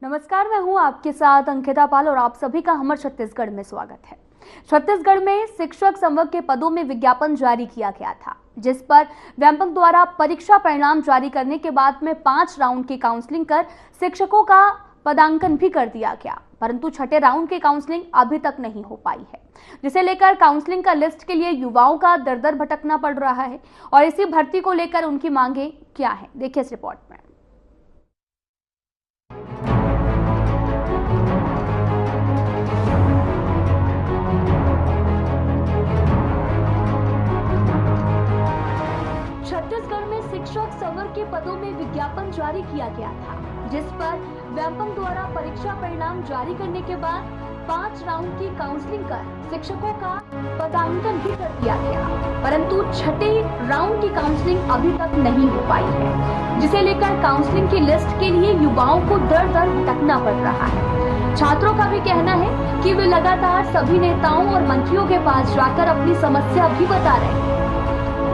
नमस्कार, मैं हूं आपके साथ अंकिता पाल और आप सभी का हमर छत्तीसगढ़ में स्वागत है। छत्तीसगढ़ में शिक्षक संवर्ग के पदों में विज्ञापन जारी किया गया था, जिस पर व्यापमं द्वारा परीक्षा परिणाम जारी करने के बाद में 5 राउंड की काउंसलिंग कर शिक्षकों का पदांकन भी कर दिया गया, परंतु छठे राउंड की काउंसलिंग अभी तक नहीं हो पाई है, जिसे लेकर काउंसलिंग का लिस्ट के लिए युवाओं का दर दर भटकना पड़ रहा है। और इसी भर्ती को लेकर उनकी मांगे क्या है, देखिए इस रिपोर्ट में। छत्तीसगढ़ में शिक्षक संवर्ग के पदों में विज्ञापन जारी किया गया था, जिस पर व्यापमं द्वारा परीक्षा परिणाम जारी करने के बाद 5 राउंड की काउंसलिंग कर शिक्षकों का पदांकन भी कर दिया गया, परंतु छठे राउंड की काउंसलिंग अभी तक नहीं हो पाई है, जिसे लेकर काउंसलिंग की लिस्ट के लिए युवाओं को दर दर भटकना पड़ रहा है। छात्रों का भी कहना है कि वे लगातार सभी नेताओं और मंत्रियों के पास जाकर अपनी समस्या भी बता रहे हैं,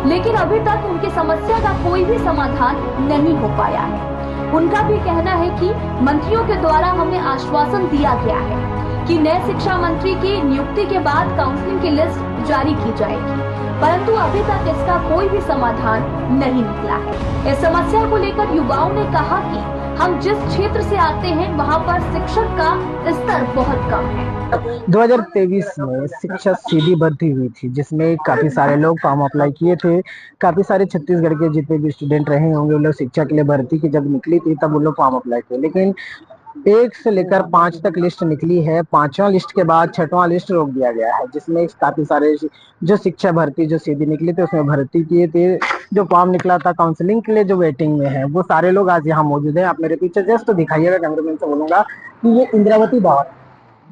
लेकिन अभी तक उनकी समस्या का कोई भी समाधान नहीं हो पाया है। उनका भी कहना है कि मंत्रियों के द्वारा हमें आश्वासन दिया गया है कि नए शिक्षा मंत्री की नियुक्ति के बाद काउंसलिंग की लिस्ट जारी की जाएगी, परंतु अभी तक इसका कोई भी समाधान नहीं निकला है। इस समस्या को लेकर युवाओं ने कहा कि हम जिस क्षेत्र से आते हैं वहां पर शिक्षक का स्तर बहुत कम है। 2023 में शिक्षक सीधी भर्ती हुई थी, जिसमें काफी सारे लोग फॉर्म अप्लाई किए थे। काफी सारे छत्तीसगढ़ के जितने भी स्टूडेंट रहे होंगे वो लोग शिक्षा के लिए भर्ती की जब निकली थी तब वो लोग फॉर्म अप्लाई किए, लेकिन 1 से लेकर 5 तक लिस्ट निकली है। 5वां लिस्ट के बाद 6वां लिस्ट रोक दिया गया है, जिसमें काफी सारे जो शिक्षा भर्ती जो सीधी निकली थी उसमें भर्ती किए थे। जो फॉर्म निकला था काउंसलिंग के लिए जो वेटिंग में है वो सारे लोग आज यहाँ मौजूद हैं। आप मेरे पीछे जस्ट तो दिखाइएगा, कैमरामैन से बोलूंगा कि ये इंद्रावती भवन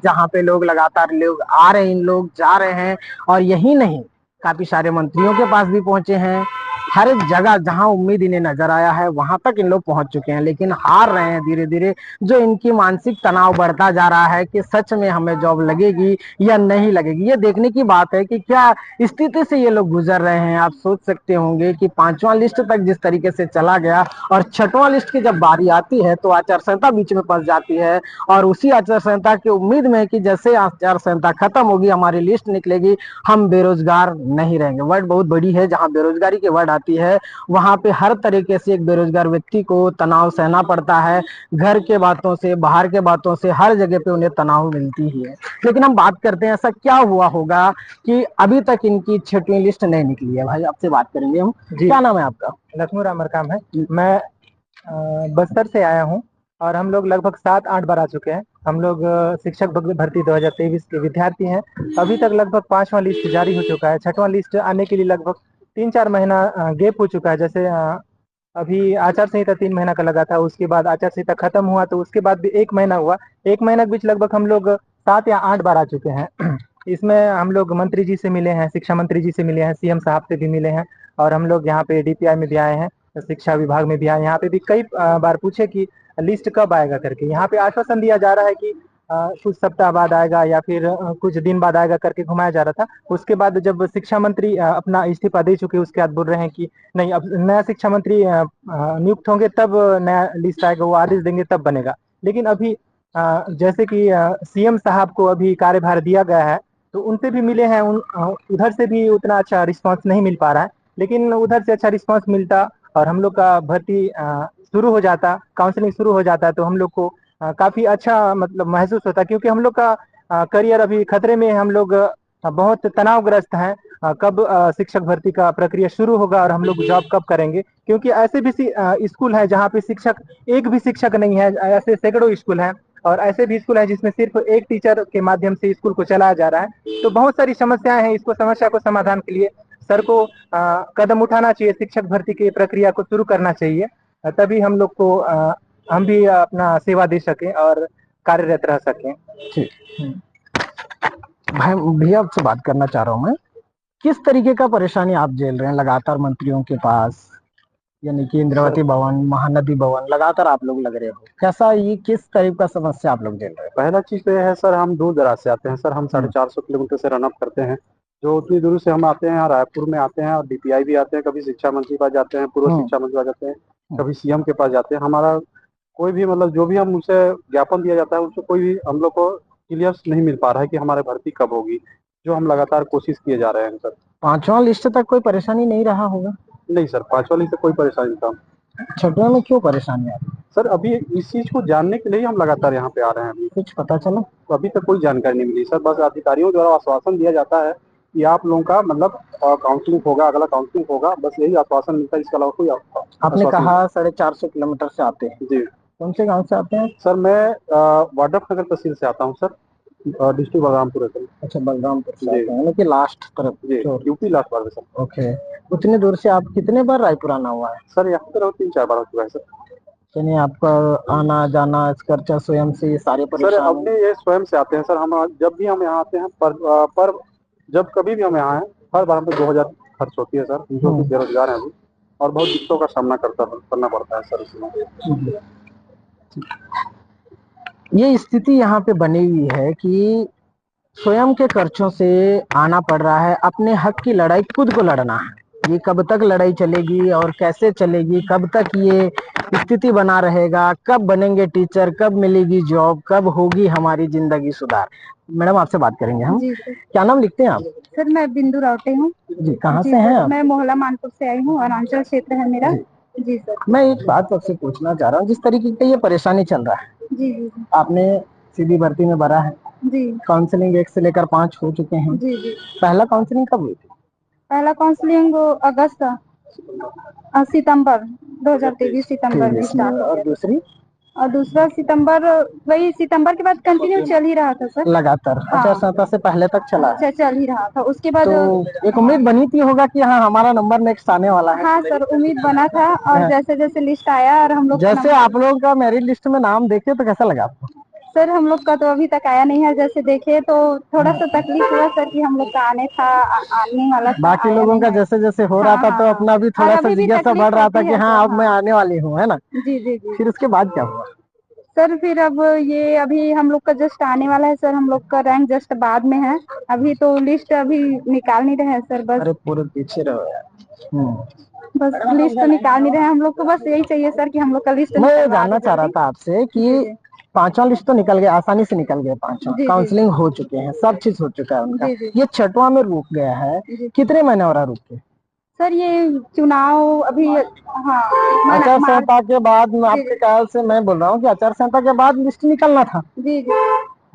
जहाँ पे लोग लगातार लोग आ रहे हैं, इन लोग जा रहे हैं। और यही नहीं, काफी सारे मंत्रियों के पास भी पहुंचे हैं। हर एक जगह जहां उम्मीद इन्हें नजर आया है वहां तक इन लोग पहुंच चुके हैं, लेकिन हार रहे हैं धीरे धीरे। जो इनकी मानसिक तनाव बढ़ता जा रहा है कि सच में हमें जॉब लगेगी या नहीं लगेगी, ये देखने की बात है कि क्या स्थिति से ये लोग गुजर रहे हैं। आप सोच सकते होंगे कि 5वां लिस्ट तक जिस तरीके से चला गया और 6वां लिस्ट की जब बारी आती है तो आचार संहिता बीच में फंस जाती है, और उसी आचार संहिता की उम्मीद में कि जैसे आचार संहिता खत्म होगी हमारी लिस्ट निकलेगी, हम बेरोजगार नहीं रहेंगे। वर्ड बहुत बड़ी है, जहां बेरोजगारी की वर्ड आती है वहां पे हर तरीके से एक बेरोजगार व्यक्ति को तनाव सहना पड़ता है। घर के बातों से, बाहर के बातों से, हर जगह पे उन्हें तनाव मिलती ही है। लेकिन हम बात करते हैं ऐसा क्या हुआ होगा कि अभी तक इनकी 6वीं लिस्ट नहीं निकली है। भाई आपसे बात करेंगे हम। क्या नाम है आपका? लक्ष्मी राम मरकाम है। मैं बस्तर से आया हूँ और हम लोग लगभग 7-8 बार आ चुके हैं। हम लोग शिक्षक भर्ती 2023 के विद्यार्थी हैं। अभी तक लगभग 5वां लिस्ट जारी हो चुका है। 6वां लिस्ट आने के लिए लगभग 3-4 महीना गैप हो चुका है। जैसे अभी आचार संहिता 3 महीना का लगा था, उसके बाद आचार संहिता खत्म हुआ तो उसके बाद भी 1 महीना हुआ। 1 महीना के बीच लगभग हम लोग 7 या 8 बार आ चुके हैं। इसमें हम लोग मंत्री जी से मिले हैं, शिक्षा मंत्री जी से मिले हैं, सीएम साहब से भी मिले हैं, और हम लोग यहाँ पे डीपीआई में भी आए हैं, शिक्षा विभाग में भी आए। यहाँ पे भी कई बार पूछे कि लिस्ट कब आएगा करके। यहाँ पे आश्वासन दिया जा रहा है कि कुछ सप्ताह बाद आएगा या फिर कुछ दिन बाद आएगा करके घुमाया जा रहा था। उसके बाद जब शिक्षा मंत्री अपना इस्तीफा दे चुके उसके बाद बोल रहे हैं कि नहीं, अब नया शिक्षा मंत्री नियुक्त होंगे तब नया लिस्ट आएगा, वो आदेश देंगे तब बनेगा। लेकिन अभी जैसे कि सीएम साहब को अभी कार्यभार दिया गया है तो उनसे भी मिले हैं, उधर से भी उतना अच्छा रिस्पांस नहीं मिल पा रहा है। लेकिन उधर से अच्छा रिस्पांस मिलता और हम लोग का भर्ती शुरू हो जाता, काउंसलिंग शुरू हो जाता, तो हम लोग को काफी अच्छा मतलब महसूस होता, क्योंकि हम लोग का करियर अभी खतरे में है। हम लोग बहुत तनावग्रस्त हैं। कब शिक्षक भर्ती का प्रक्रिया शुरू होगा और हम लोग जॉब कब करेंगे, क्योंकि ऐसे भी स्कूल है जहाँ पे शिक्षक एक भी शिक्षक नहीं है। ऐसे सैकड़ों स्कूल हैं और ऐसे भी स्कूल है जिसमें सिर्फ एक टीचर के माध्यम से स्कूल को चलाया जा रहा है। तो बहुत सारी समस्याएं हैं। इसको समस्या को समाधान के लिए सर को कदम उठाना चाहिए, शिक्षक भर्ती की प्रक्रिया को शुरू करना चाहिए, तभी हम लोग को हम भी अपना सेवा दे सकें और कार्यरत रह सकें। भाई भैया आपसे बात करना चाह रहा हूँ मैं, किस तरीके का परेशानी आप झेल रहे हैं लगातार मंत्रियों के पास, यानी कि इंद्रावती भवन, महानदी भवन, लगातार आप लोग लग रहे हो, कैसा ये किस टाइप का समस्या आप लोग झेल रहे हैं? पहला चीज तो यह है सर, हम दूर दराज से आते हैं सर। हम 450 किलोमीटर से रनअप करते हैं। जो उतनी दूर से हम आते हैं, रायपुर में आते हैं और डीपीआई भी आते हैं, कभी शिक्षा मंत्री के पास जाते हैं, पूर्व शिक्षा मंत्री पास जाते हैं, कभी सीएम के पास जाते हैं। हमारा कोई भी मतलब जो भी हम उनसे ज्ञापन दिया जाता है उससे कोई भी हम लोग को क्लियर नहीं मिल पा रहा है कि हमारे भर्ती कब होगी, जो हम लगातार कोशिश किए जा रहे हैं सर। 5वां लिस्ट तक कोई परेशानी नहीं रहा होगा? नहीं सर, 5 वाली से कोई परेशानी नहीं था। 6वां में क्यों परेशानी आ रही? सर अभी इस चीज को जानने के लिए ही हम लगातार यहाँ पे आ रहे हैं अभी। कुछ पता चला? तो अभी तक कोई जानकारी नहीं मिली सर, बस अधिकारियों द्वारा आश्वासन दिया जाता है कि आप लोगों का मतलब काउंसलिंग होगा, अगला काउंसलिंग होगा, बस यही आश्वासन मिलता है, इसके अलावा कोई आपने कहा 450 किलोमीटर से आते हैं, जी कौन से गांव से आते हैं? सर मैं वाड्रफ नगर तहसील से आता हूँ सर, डिस्ट्रिक्ट बलरामपुर है सर। अच्छा, बलरामपुर से आते हैं, यानी कि लास्ट तरफ। जी यूपी लास्ट बार में सर। ओके, उतनी दूर से आप कितने बार रायपुर आना हुआ है? सर यहाँ पर 3-4 बार हो चुका है सर। यानी आपका आना जाना खर्चा स्वयं से ये सारे सर परेशानी? अपने ये स्वयं से आते हैं सर, हम जब भी हम यहाँ आते हैं पर जब कभी भी हम यहाँ आए हर बार हमें 2000 खर्च होती है सर, जो कि बेरोजगार हैं अभी और बहुत दिक्कतों का सामना करना पड़ता है सर इसमें। ये स्थिति यहाँ पे बनी हुई है कि स्वयं के खर्चों से आना पड़ रहा है, अपने हक की लड़ाई खुद को लड़ना है। ये कब तक लड़ाई चलेगी और कैसे चलेगी, कब तक ये स्थिति बना रहेगा, कब बनेंगे टीचर, कब मिलेगी जॉब, कब होगी हमारी जिंदगी सुधार? मैडम आपसे बात करेंगे हम। जी क्या नाम लिखते हैं आप? सर, मैं बिंदु रावटे हूँ। जी, कहाँ जी से हैं सर, आप? मैं मोहला मानपुर से आई हूँ, अरुणाचल क्षेत्र है मेरा। जी सर। मैं एक बात आपसे पूछना चाह रहा हूँ, जिस तरीके का ये परेशानी चल रहा है, जी जी जी आपने सीधी भर्ती में भरा है, जी काउंसलिंग 1 से लेकर 5 हो चुके हैं। जी जी। पहला काउंसलिंग कब हुई थी? पहला काउंसलिंग अगस्त सितंबर 2023 सितंबर में 23 में। स्टार्ट हो और गया दूसरी? और दूसरा सितंबर, वही सितंबर के बाद कंटिन्यू चल ही रहा था सर। लगातार हाँ। आचार संहिता से पहले तक चला है। अच्छा, चल ही रहा था। उसके बाद तो एक उम्मीद बनी थी होगा कि हाँ हमारा नंबर नेक्स्ट आने वाला है। हाँ सर, उम्मीद बना था। और हाँ। जैसे जैसे लिस्ट आया और हम लोग का जैसे आप लोगों का मेरिट लिस्ट में नाम देखे तो कैसा लगा आपको? सर, हम लोग का तो अभी तक आया नहीं है। जैसे देखे तो थोड़ा सा तकलीफ हुआ सर कि हम लोग का आने वाला था, बाकी आया लोगों नहीं का है। जैसे जैसे हो रहा था तो अपना भी थोड़ा और सा अभी भी जिज्ञासा तकलीफ बढ़ रहा था होती कि है हाँ सर। अब मैं आने वाली हूँ, है ना? जी जी जी। फिर उसके बाद क्या हुआ? सर फिर अब ये अभी हम लोग का जस्ट आने वाला है सर। हम लोग का रैंक जस्ट बाद में है। अभी तो लिस्ट अभी निकाल नहीं रहे हैं सर। बस अरे पूरे पीछे रहो यार। बस लिस्ट तो निकाल नहीं रहे हैं हम लोग को। बस यही चाहिए सर कि हम लोग का लिस्ट मैं ये जानना चाह रहा था आपसे कि 5वां लिस्ट तो निकल गया, आसानी से निकल गया, 5वां जी, जी। काउंसलिंग हो चुके हैं, सब चीज हो चुका है उनका। जी, जी। ये 6वां में रुक गया है, जी। कितने महीने और रुक के? सर ये चुनाव अभी, हाँ, आचार संहिता के बाद आपके जी। ख्याल से मैं बोल रहा हूँ कि आचार संहिता के बाद लिस्ट निकलना था। जी जी।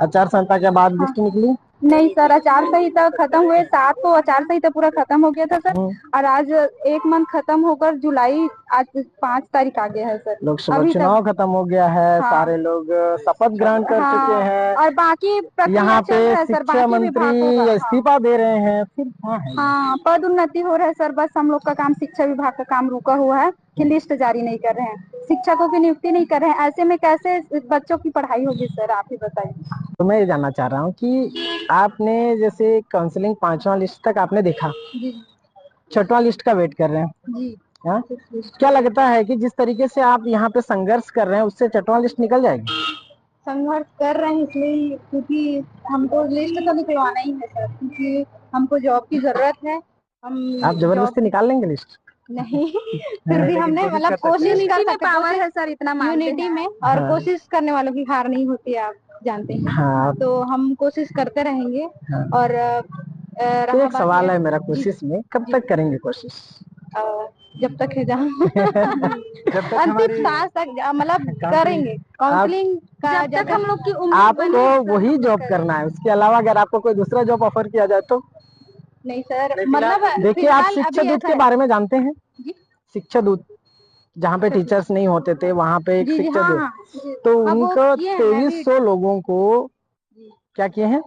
आचार संहिता के बाद लिस्ट निकली नहीं सर, आचार संहिता खत्म हुए 7 को आचार संहिता पूरा खत्म हो गया था सर। और आज 1 मंथ खत्म होकर जुलाई आज 5 तारीख आ गया है सर। लोकसभा चुनाव खत्म हो गया है। हाँ। सारे लोग शपथ ग्रहण कर चुके हैं और बाकी यहाँ पे सर, शिक्षा मंत्री इस्तीफा दे रहे हैं, फिर क्या है? हाँ, पद उन्नति हो रहा है सर। बस हम लोग का काम, शिक्षा विभाग का काम रुका हुआ है कि लिस्ट जारी नहीं कर रहे हैं, शिक्षकों की नियुक्ति नहीं कर रहे हैं। ऐसे में कैसे बच्चों की पढ़ाई होगी सर, आप ही बताइए। तो मैं ये जानना चाह रहा हूँ कि आपने जैसे काउंसलिंग 5वां लिस्ट तक आपने देखा, जी 6वां लिस्ट का वेट कर रहे हैं। जी। हाँ? क्या लगता है कि जिस तरीके से आप यहाँ पे संघर्ष कर रहे हैं उससे 6वां लिस्ट निकल जाएगी? संघर्ष कर रहे हैं इसलिए क्योंकि हमको लिस्ट तो निकलवाना ही है सर, क्योंकि हमको जॉब की जरूरत है। हम आप जबरदस्ती निकाल लेंगे लिस्ट? नहीं, फिर भी हमने मतलब कोशिश कर सकते, पावर है सर इतना यूनिटी में। और हाँ। कोशिश करने वालों की हार नहीं होती, आप जानते हैं। हाँ। तो हम कोशिश करते रहेंगे। हाँ। और तो एक सवाल है मेरा कोशिश में, कब तक करेंगे कोशिश? जब तक है जहाँ अंतिम सांस तक मतलब करेंगे काउंसलिंग का। जब तक हम लोग की उम्र आपको वही जॉब करना है, उसके अलावा अगर आपको कोई दूसरा जॉब ऑफर किया जाए तो? नहीं सर, मतलब देखिए आप शिक्षा दूत के बारे में जानते हैं? शिक्षा दूत, जहाँ पे टीचर्स नहीं होते थे वहाँ पे एक शिक्षा दूत, तो उनको 2300 लोगों को क्या किए हैं,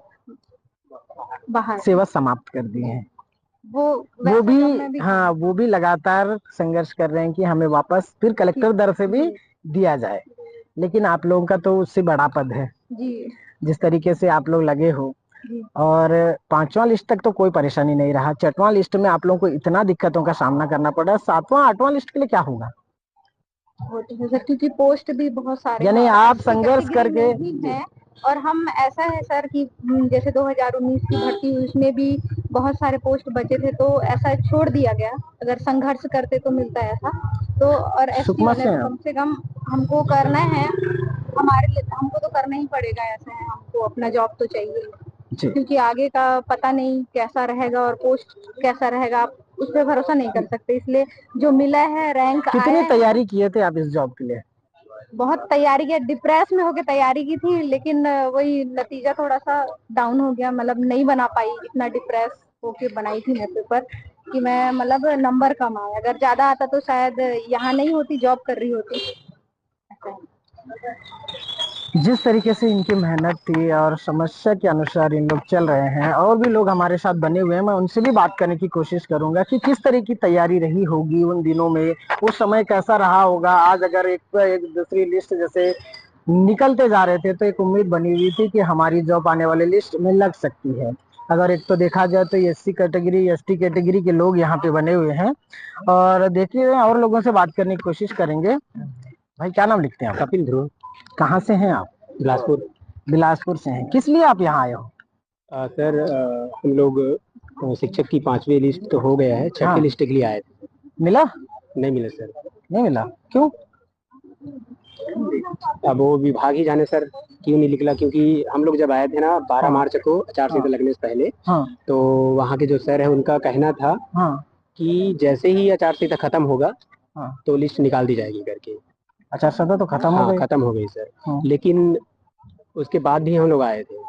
बाहर सेवा समाप्त कर दिए हैं। वो भी हाँ, वो भी लगातार संघर्ष कर रहे हैं कि हमें वापस फिर कलेक्टर दर से भी दिया जाए। लेकिन आप लोगों का तो उससे बड़ा पद है जी। जिस तरीके से आप लोग लगे हो। और 5वां लिस्ट तक तो कोई परेशानी नहीं रहा, 6वां लिस्ट में आप लोगों को इतना दिक्कतों का सामना करना पड़ रहा है। 7वां 8वां लिस्ट के लिए क्या होगा? क्योंकि पोस्ट भी बहुत सारे, यानी आप संघर्ष करके है। और हम ऐसा है सर कि जैसे 2019 की भर्ती हुई, उसमें भी बहुत सारे पोस्ट बचे थे तो ऐसा छोड़ दिया गया। अगर संघर्ष करते तो मिलता है ऐसा। तो और एसटी सुकमा वाले से तो हैं आप? कम से कम हमको करना है, हमारे लिए हमको तो करना ही पड़ेगा। ऐसा है, हमको अपना जॉब तो चाहिए, जी। क्योंकि आगे का पता नहीं कैसा रहेगा और पोस्ट कैसा रहेगा, आप उस पर भरोसा नहीं कर सकते। इसलिए जो मिला है, रैंक आया कितनी है। तैयारी किए थे आप इस जॉब के लिए? बहुत तैयारी की, डिप्रेस में होके तैयारी की थी, लेकिन वही नतीजा थोड़ा सा डाउन हो गया। मतलब नहीं बना पाई, इतना डिप्रेस होके बनाई थी मैं पेपर कि मैं मतलब नंबर कम आया। अगर ज्यादा आता तो शायद यहाँ नहीं होती, जॉब कर रही होती। जिस तरीके से इनकी मेहनत थी और समस्या के अनुसार इन लोग चल रहे हैं, और भी लोग हमारे साथ बने हुए हैं, मैं उनसे भी बात करने की कोशिश करूंगा कि किस तरह की तैयारी रही होगी उन दिनों में, उस समय कैसा रहा होगा। आज अगर एक दूसरी लिस्ट जैसे निकलते जा रहे थे तो एक उम्मीद बनी हुई थी कि हमारी जॉब आने वाले लिस्ट में लग सकती है। अगर एक तो देखा जाए तो एससी कैटेगरी, एसटी कैटेगरी के लोग यहाँ पे बने हुए हैं। और देखिए और लोगों से बात करने की कोशिश करेंगे। भाई क्या नाम लिखते हैं आप? कपिल ध्रुव, कहाँ से हैं आप? बिलासपुर। बिलासपुर से हैं। किस लिए आप यहाँ आए हो? सर, हम लोग शिक्षक की 5वीं लिस्ट तो हो गया है, 6ठी हाँ। लिस्ट के लिए आए थे। मिला? नहीं मिला सर। नहीं मिला, क्यों? अब वो विभाग ही जाने सर क्यों नहीं निकला, क्योंकि हम लोग जब आए थे ना 12 मार्च को आचार संहिता लगने से पहले, हाँ तो वहाँ के जो सर है उनका कहना था हाँ कि जैसे ही आचार संहिता खत्म होगा हाँ। तो लिस्ट निकाल दी जाएगी करके। आचार संहिता तो खत्म हो हाँ, गई। खत्म हो गई सर। हाँ। लेकिन उसके बाद भी हम लोग आए थे।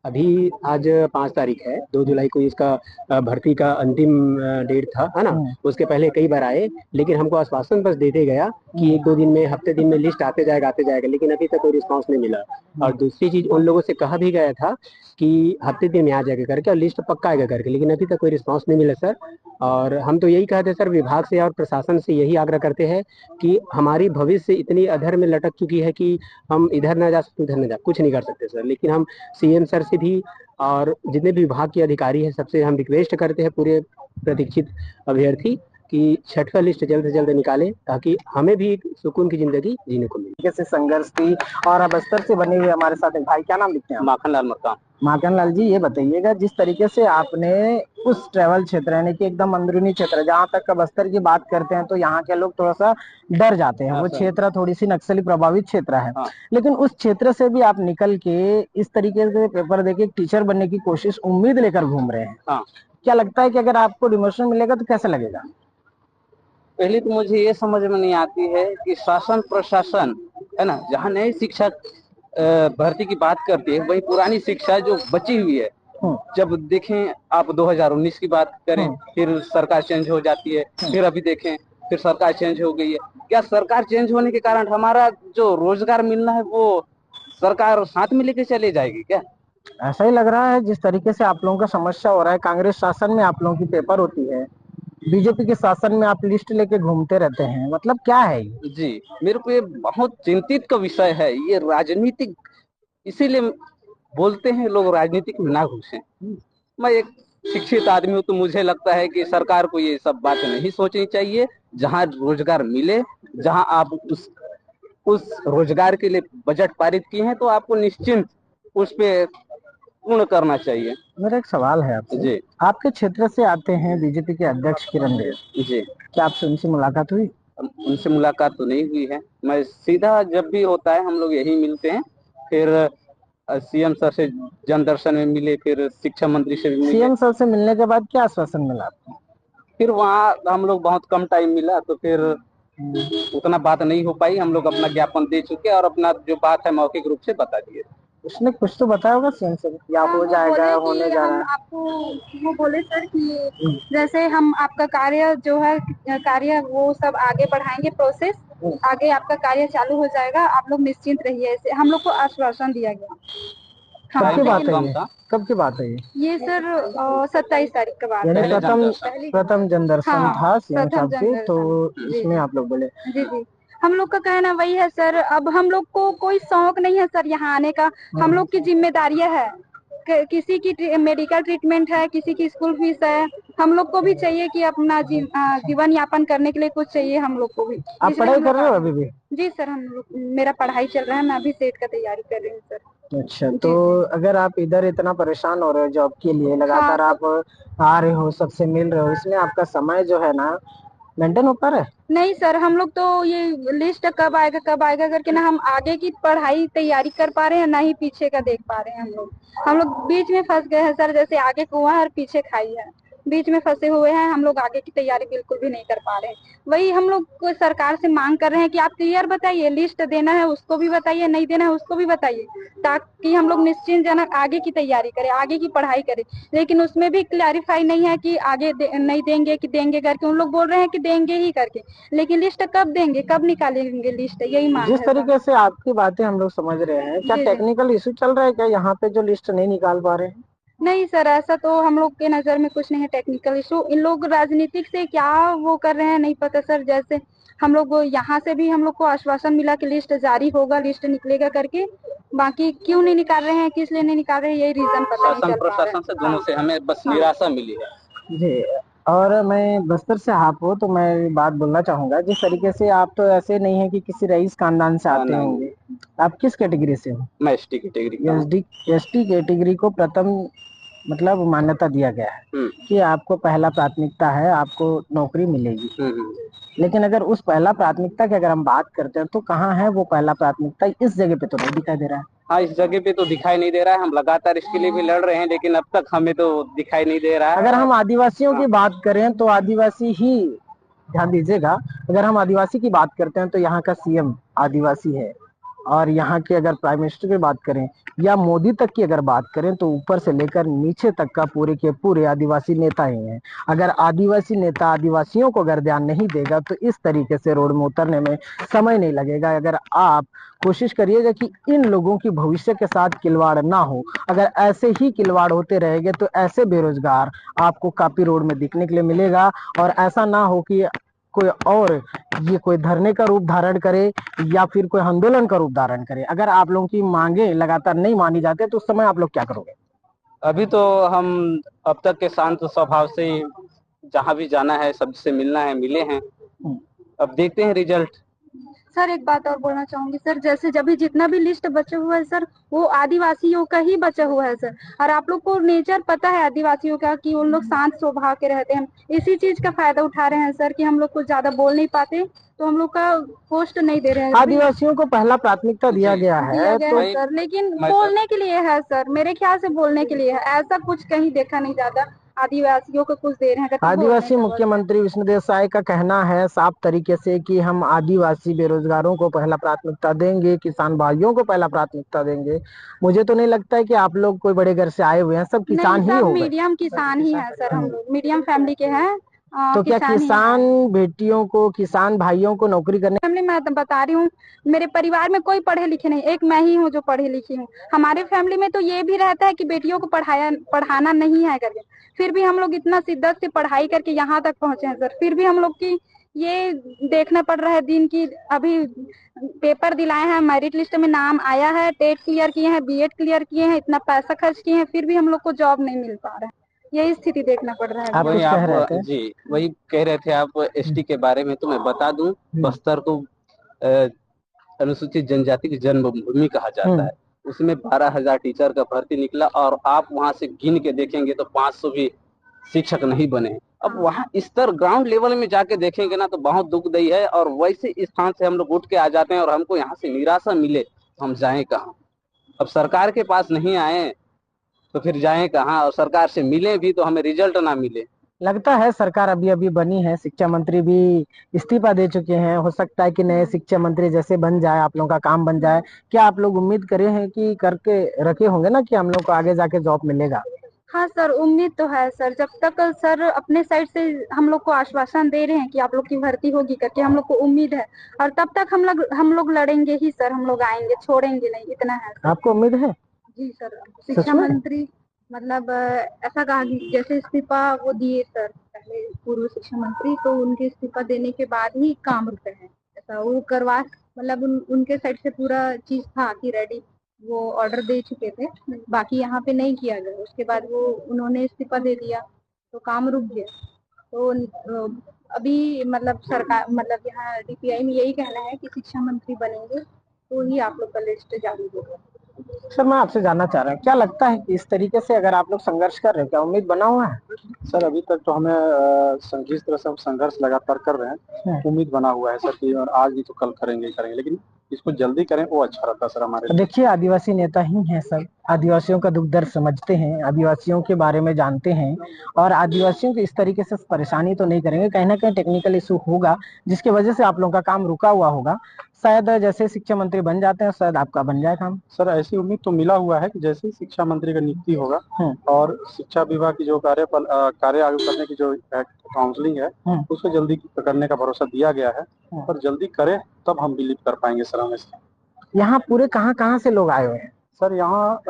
अभी आज 5 तारीख है, 2 जुलाई को इसका भर्ती का अंतिम डेट था, है ना। उसके पहले कई बार आए, लेकिन हमको आश्वासन बस देते गया कि 1-2 दिन में, हफ्ते दिन में लिस्ट आते जाएगा, लेकिन अभी तक कोई रिस्पांस नहीं मिला। और दूसरी चीज, उन लोगों से कहा भी गया था कि हफ्ते दिन में आ जाएगा करके और लिस्ट पक्का आएगा करके, लेकिन अभी तक कोई रिस्पांस नहीं मिला सर। और हम तो यही कहते हैं सर, विभाग से और प्रशासन से यही आग्रह करते हैं कि हमारी भविष्य इतनी अधर में लटक चुकी है कि हम इधर ना जा सकते, उधर ना जा, कुछ नहीं कर सकते सर। लेकिन हम सीएम सर से भी और जितने भी विभाग के अधिकारी हैं सबसे हम रिक्वेस्ट करते हैं, पूरे प्रतीक्षित अभ्यर्थी, कि 6वां लिस्ट जल्द से जल्द निकाले ताकि हमें भी एक सुकून की जिंदगी जीने को मिले। कैसे संघर्ष थी। और अब बस्तर से बने हुए हमारे साथ एक भाई, क्या नाम लिखते हैं? माखनलाल मक्का। माखनलाल जी, ये बताइएगा जिस तरीके से आपने उस ट्रेवल क्षेत्र यानी कि एकदम अंदरूनी क्षेत्र, जहाँ तक का बस्तर की बात करते हैं तो यहाँ के लोग थोड़ा सा डर जाते हैं। वो क्षेत्र थोड़ी सी नक्सली प्रभावित क्षेत्र है। लेकिन उस क्षेत्र से भी आप निकल के इस तरीके से पेपर देके टीचर बनने की कोशिश, उम्मीद लेकर घूम रहे हैं। क्या लगता है कि अगर आपको डिमोशन मिलेगा तो कैसा लगेगा? पहले तो मुझे ये समझ में नहीं आती है कि शासन प्रशासन है ना, जहाँ नई शिक्षा भर्ती की बात करती है, वही पुरानी शिक्षा जो बची हुई है, जब देखें आप 2019 की बात करें, फिर सरकार चेंज हो जाती है, फिर अभी देखें फिर सरकार चेंज हो गई है। क्या सरकार चेंज होने के कारण हमारा जो रोजगार मिलना है वो सरकार साथ में लेके चले जाएगी क्या? ऐसा ही लग रहा है जिस तरीके से आप लोगों का समस्या हो रहा है। कांग्रेस शासन में आप लोगों की पेपर होती है, बीजेपी के शासन में आप लिस्ट लेके घूमते रहते हैं, मतलब क्या है ये? जी, मेरे को ये बहुत चिंतित का विषय है। ये राजनीतिक, इसीलिए बोलते हैं लोग राजनीतिक में ना घुसें। मैं एक शिक्षित आदमी हूँ, तो मुझे लगता है कि सरकार को ये सब बातें नहीं सोचनी चाहिए। जहाँ रोजगार मिले, जहाँ आप उस रोजगार के लिए बजट पारित किए हैं, तो आपको निश्चिंत उस पे पूर्ण करना चाहिए। मेरा एक सवाल है आपसे। जी। आपके क्षेत्र से आते हैं बीजेपी के अध्यक्ष किरण देव जी। क्या आपसे उनसे मुलाकात हुई? उनसे मुलाकात तो नहीं हुई है। मैं सीधा जब भी होता है हम लोग यही मिलते हैं। फिर सीएम सर से जन दर्शन में मिले, फिर शिक्षा मंत्री से भी मिले। सीएम सर से मिलने के बाद क्या आश्वासन मिला आपको? फिर वहाँ हम लोग बहुत कम टाइम मिला, तो फिर उतना बात नहीं हो पाई। हम लोग अपना ज्ञापन दे चुके और अपना जो बात है मौखिक रूप से बता दिए। उसने कुछ तो बताया होगा सीएम सर, या हो जाएगा, होने जा रहा है। आपको वो बोले सर कि जैसे हम आपका कार्य जो है, कार्य वो सब आगे बढ़ाएंगे, प्रोसेस आगे आपका कार्य चालू हो जाएगा, आप लोग निश्चिंत रहिए। ऐसे हम लोग को आश्वासन दिया गया। कब की बात है ये? कब की बात है ये सर 27 तारीख का बात यानी है। प्रथम जनदर्शन था सीएम साहब के, तो जी। इसमें आप लोग बोले? जी जी, हम लोग का कहना वही है सर। अब हम लोग को कोई शौक नहीं है सर यहाँ आने का। हम लोग की जिम्मेदारियां है, किसी की मेडिकल ट्रीटमेंट है, किसी की स्कूल फीस है। हम लोग को भी चाहिए कि अपना जीवन यापन करने के लिए कुछ चाहिए हम लोग को भी। आप पढ़ाई कर रहे हो अभी भी? जी सर, हम लोग, मेरा पढ़ाई चल रहा है, मैं अभी सेट का तैयारी कर रही हूँ सर। अच्छा, जी तो जी। अगर आप इधर इतना परेशान हो रहे हो जॉब के लिए, हाँ लगातार तो आप आ रहे हो, सबसे मिल रहे हो, इसमें आपका समय जो है ना मेंटेन हो पा रहा है? नहीं सर, हम लोग तो ये लिस्ट कब आएगा करके ना हम आगे की पढ़ाई तैयारी कर पा रहे हैं, ना ही पीछे का देख पा रहे हैं। हम लोग बीच में फंस गए हैं सर, जैसे आगे कुआं है और पीछे खाई है, बीच में फंसे हुए हैं। हम लोग आगे की तैयारी बिल्कुल भी नहीं कर पा रहे हैं। वही हम लोग को सरकार से मांग कर रहे हैं कि आप क्लियर बताइए, लिस्ट देना है उसको भी बताइए, नहीं देना है उसको भी बताइए, ताकि हम लोग निश्चिंत जनक आगे की तैयारी करें, आगे की पढ़ाई करें। लेकिन उसमें भी क्लैरिफाई नहीं है कि आगे नहीं देंगे कि देंगे करके। उन लोग बोल रहे हैं कि देंगे ही करके, लेकिन लिस्ट कब देंगे, कब निकालेंगे लिस्ट, यही मांग जिस है सर। तरीके से आपकी बातें हम लोग समझ रहे हैं, क्या जी जी। टेक्निकल इशू चल रहा है क्या यहाँ पे जो लिस्ट नहीं निकाल पा रहे हैं? नहीं सर, ऐसा तो हम लोग के नजर में कुछ नहीं है टेक्निकल इशू। इन लोग राजनीतिक से क्या वो कर रहे हैं नहीं पता सर। जैसे हम लोग यहाँ से भी हम लोग को आश्वासन मिला कि लिस्ट जारी होगा, लिस्ट निकलेगा करके, बाकी क्यों नहीं निकाल रहे हैं, किस लिए नहीं निकाल रहे हैं, यही रीजन पता नहीं शासन चल पा रहा प्रशासन से है। दोनों हाँ से हमें बस हाँ। निराशा मिली है। जी। और मैं बस्तर से आप हो तो मैं बात बोलना चाहूंगा, जिस तरीके से आप तो ऐसे नहीं है कि किसी रईस खानदान से आते नहीं होंगे, नहीं, आप किस कैटेगरी से हो? मैं एसटी कैटेगरी का हूँ। एसडी, एसटी कैटेगरी को प्रथम मतलब मान्यता दिया गया है हम्म कि आपको पहला प्राथमिकता है, आपको नौकरी मिलेगी। हम्म। लेकिन अगर उस पहला प्राथमिकता की अगर हम बात करते हैं तो कहाँ है वो पहला प्राथमिकता? इस जगह पे तो नहीं दिखाई दे रहा है। हाँ, इस जगह पे तो दिखाई नहीं दे रहा है। हम लगातार इसके लिए भी लड़ रहे हैं, लेकिन अब तक हमें तो दिखाई नहीं दे रहा है। अगर हम और आदिवासियों हाँ, की बात करें तो आदिवासी ही, ध्यान दीजिएगा, अगर हम आदिवासी की बात करते हैं तो यहाँ का सीएम आदिवासी है। और यहाँ के अगर प्राइम मिनिस्टर की बात करें या मोदी तक की अगर बात करें तो ऊपर से लेकर नीचे तक का पूरे के पूरे आदिवासी नेता ही हैं। अगर आदिवासी नेता आदिवासियों को अगर ध्यान नहीं देगा तो इस तरीके से रोड में उतरने में समय नहीं लगेगा। अगर आप कोशिश करिएगा कि इन लोगों की भविष्य के साथ खिलवाड़ ना हो, अगर ऐसे ही खिलवाड़ होते रहेंगे तो ऐसे बेरोजगार आपको काफी रोड में दिखने के लिए मिलेगा। और ऐसा ना हो कि कोई और ये कोई धरने का रूप धारण करे या फिर कोई आंदोलन का रूप धारण करे। अगर आप लोगों की मांगे लगातार नहीं मानी जाती तो उस समय आप लोग क्या करोगे? अभी तो हम अब तक के शांत स्वभाव से जहाँ भी जाना है, सबसे मिलना है, मिले हैं। अब देखते हैं रिजल्ट। सर एक बात और बोलना चाहूंगी सर, जैसे जब भी जितना भी लिस्ट बचा हुआ है सर, वो आदिवासियों का ही बचा हुआ है सर। और आप लोग को नेचर पता है आदिवासियों का कि उन लोग शांत स्वभाव के रहते हैं। इसी चीज का फायदा उठा रहे हैं सर कि हम लोग को ज्यादा बोल नहीं पाते, तो हम लोग का पोस्ट नहीं दे रहे हैं अभी। आदिवासियों को पहला प्राथमिकता दिया जी, गया दिया है गया तो है वही सर, लेकिन मैं सर, बोलने के लिए है सर, मेरे ख्याल से बोलने के लिए है, ऐसा कुछ कहीं देखा नहीं जाता। आदिवासियों को कुछ दे रहे हैं करके बोलने आदिवासी का बस है। मुख्यमंत्री विष्णुदेव साय का कहना है साफ तरीके से कि हम आदिवासी बेरोजगारों को पहला प्राथमिकता देंगे, किसान भाइयों को पहला प्राथमिकता देंगे। मुझे तो नहीं लगता है कि आप लोग कोई बड़े घर से आए हुए हैं, सब नहीं, किसान ही सब हो गए। मीडियम किसान ही है सर, हम हम्म। लोग मीडियम फैमिली के हैं, तो क्या किसान ही किसान है। बेटियों को, किसान भाइयों को नौकरी करने? फैमिली मैं तो बता रही हूँ, मेरे परिवार में कोई पढ़े लिखे नहीं, एक मैं ही हूँ जो पढ़ी लिखी हूँ। हमारे फैमिली में तो ये भी रहता है कि बेटियों को पढ़ाना नहीं है करके, फिर भी हम लोग इतना शिद्दत से पढ़ाई करके यहाँ तक पहुंचे हैं सर। फिर भी हम लोग की ये देखना पड़ रहा है दिन की, अभी पेपर दिलाए हैं, मेरिट लिस्ट में नाम आया है, टेट क्लियर किए हैं, बीएड क्लियर किए हैं, इतना पैसा खर्च किए हैं, फिर भी हम लोग को जॉब नहीं मिल पा रहा है। यही स्थिति देखना पड़ रहा है आप अभी। वही कुछ कह आप रहे थे? जी, वही कह रहे थे आप एसटी के बारे में। तो मैं बता दूं, बस्तर को अ, अनुसूचित जनजाति की जन्मभूमि कहा जाता हम्म। है। उसमें 12,000 टीचर का भर्ती निकला और आप वहां से गिन के देखेंगे तो 500 भी शिक्षक नहीं बने। अब वहां स्तर ग्राउंड लेवल में जाके देखेंगे ना तो बहुत दुखदायी है। और वैसे स्थान से हम लोग उठ के आ जाते हैं और हमको यहाँ से निराशा मिले तो हम जाएं कहाँ? अब सरकार के पास नहीं आए तो फिर जाएं कहाँ? और सरकार से मिले भी तो हमें रिजल्ट ना मिले। लगता है सरकार अभी अभी बनी है, शिक्षा मंत्री भी इस्तीफा दे चुके हैं, हो सकता है कि नए शिक्षा मंत्री जैसे बन जाए आप लोगों का काम बन जाए। क्या आप लोग उम्मीद करे हैं कि करके रखे होंगे ना कि हम लोग को आगे जाके जॉब मिलेगा? हाँ सर, उम्मीद तो है सर। जब तक सर अपने साइड से हम लोग को आश्वासन दे रहे हैं कि आप लोग की भर्ती होगी करके, हम लोग को उम्मीद है। और तब तक हम लोग लड़ेंगे ही सर, हम लोग आएंगे, छोड़ेंगे नहीं, इतना है सर। आपको उम्मीद है? जी सर। सच शिक्षा में? मंत्री मतलब ऐसा कहा कि जैसे इस्तीफा वो दिए सर पहले पूर्व शिक्षा मंत्री, तो उनके इस्तीफा देने के बाद ही काम रुके हैं। ऐसा वो करवा मतलब उनके साइड से पूरा चीज था कि रेडी, वो ऑर्डर दे चुके थे, बाकी यहाँ पे नहीं किया गया। उसके बाद वो उन्होंने इस्तीफा दे दिया तो काम रुक गया। तो अभी मतलब सरकार मतलब यहाँ डीपीआई में यही कहना है कि शिक्षा मंत्री बनेंगे तो ही आप लोग का लिस्ट जारी होगा। सर मैं आपसे जानना चाह रहा हूँ, क्या लगता है कि इस तरीके से अगर आप लोग संघर्ष कर रहे हो, क्या उम्मीद बना हुआ है? सर अभी तक तो हमें जिस तरह से हम संघर्ष लगातार कर रहे हैं, उम्मीद बना हुआ है सर कि और आज नहीं तो कल करेंगे ही करेंगे, लेकिन इसको जल्दी करें वो अच्छा रहता सर हमारे लिए। देखिए, आदिवासी नेता ही हैं सब, आदिवासियों का दुख दर्द समझते हैं, आदिवासियों के बारे में जानते हैं और आदिवासियों को इस तरीके से परेशानी तो नहीं करेंगे। कहीं ना कहीं टेक्निकल इशू होगा जिसकी वजह से आप लोगों का काम रुका हुआ होगा। शायद जैसे शिक्षा मंत्री बन जाते हैं, शायद आपका बन जाए काम। सर ऐसी उम्मीद तो मिला हुआ है कि जैसे ही शिक्षा मंत्री का नियुक्ति होगा और शिक्षा विभाग की जो कार्य आगे करने की जो काउंसलिंग है उसको जल्दी करने का भरोसा दिया गया है, और जल्दी करें तब हम बिलीव कर पाएंगे सर। हमें यहाँ पूरे कहाँ से लोग आए हुए हैं? सर यहाँ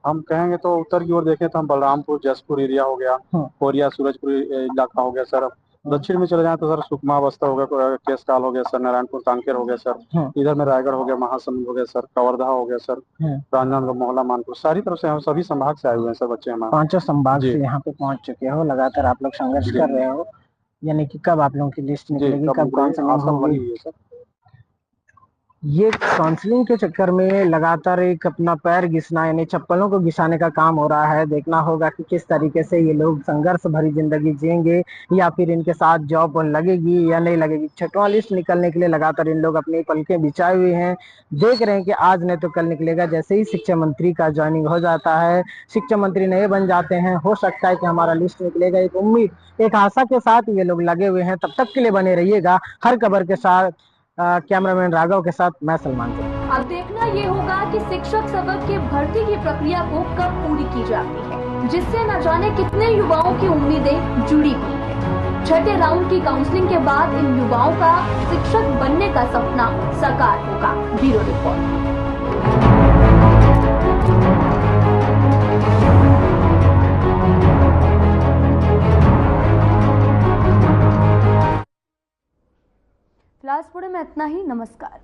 हम कहेंगे तो उत्तर की ओर देखें तो हम बलरामपुर जसपुर एरिया हो गया, कोरिया सूरजपुर इलाका हो गया सर। दक्षिण में चले जाए तो सर सुकमा बस्ता हो गया, केसकाल हो गया सर, नारायणपुर कांकेर हो गया सर, इधर में रायगढ़ हो गया, महासमुंद हो गया सर, कवर्धा हो गया सर, राजनांदगांव, मोहला, मानपुर, सारी तरफ से हम सभी संभाग से आए हुए हैं सर बच्चे हमारे। 5 संभाग से यहाँ पे पहुंच चुके हो, लगातार आप लोग संघर्ष कर रहे हो, यानी कि कब आप लोगों की लिस्ट निकलेगी, कब काउंसलिंग होगी? ये काउंसलिंग के चक्कर में लगातार एक अपना पैर घिसना यानी चप्पलों को घिसाने का काम हो रहा है। देखना होगा कि किस तरीके से ये लोग संघर्ष भरी जिंदगी जिएंगे या फिर इनके साथ जॉब लगेगी या नहीं लगेगी। 6वां लिस्ट निकलने के लिए लगातार इन लोग अपनी पलकें बिछाए हुए हैं, देख रहे हैं कि आज नहीं तो कल निकलेगा। जैसे ही शिक्षा मंत्री का ज्वाइनिंग हो जाता है, शिक्षा मंत्री नए बन जाते हैं, हो सकता है कि हमारा लिस्ट निकलेगा। एक उम्मीद, एक आशा के साथ ये लोग लगे हुए हैं। तब तक के लिए बने रहिएगा हर खबर के साथ। कैमरामैन राघव के साथ मैं सलमान। अब देखना ये होगा कि शिक्षक सबक की भर्ती की प्रक्रिया को कब पूरी की जाती है, जिससे न जाने कितने युवाओं की उम्मीदें जुड़ी हुई हैं। 6ठे राउंड की काउंसलिंग के बाद इन युवाओं का शिक्षक बनने का सपना साकार होगा। Bureau report. फिलहाल में इतना ही। नमस्कार।